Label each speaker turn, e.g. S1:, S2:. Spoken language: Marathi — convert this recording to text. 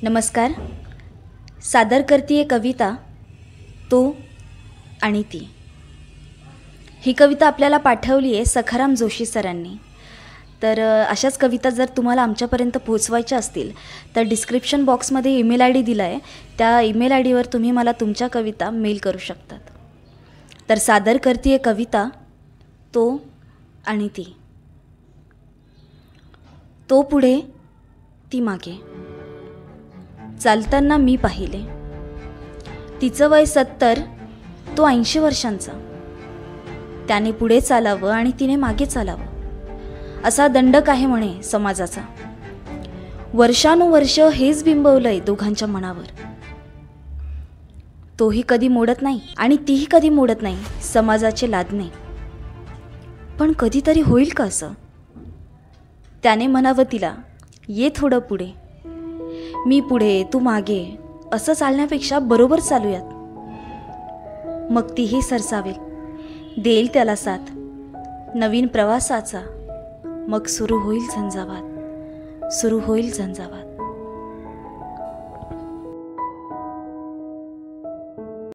S1: नमस्कार. सादर करतीये कविता तो आणि ती. ही कविता आपल्याला पाठवली आहे सखाराम जोशी सरांनी. तर अशाच कविता जर तुम्हाला आमच्यापर्यंत पोहोचवायच्या असतील तर डिस्क्रिप्शन बॉक्समध्ये ईमेल आय डी दिला आहे. त्या ईमेल आय डीवर तुम्ही मला तुमच्या कविता मेल करू शकतात. तर सादर करतीये कविता तो आणि ती. तो पुढे ती मागे, चालताना मी पाहिले. तिचं वय 70, तो 80 वर्षांचा. त्याने पुढे चालावं आणि तिने मागे चालावं असा दंडक आहे म्हणे समाजाचा. वर्षानुवर्ष हेच बिंबवलंय दोघांच्या मनावर. तोही कधी मोडत नाही आणि तीही कधी मोडत नाही समाजाचे लादणे. पण कधीतरी होईल का असं? त्याने म्हणावं तिला, ये थोडं पुढे, मी पुढे तू मागे असं चालण्यापेक्षा बरोबर चालूयात. मग तीही सरसावेल, देईल त्याला साथ नवीन प्रवासाचा. मग सुरू होईल झंझावात, सुरू होईल झंझावात.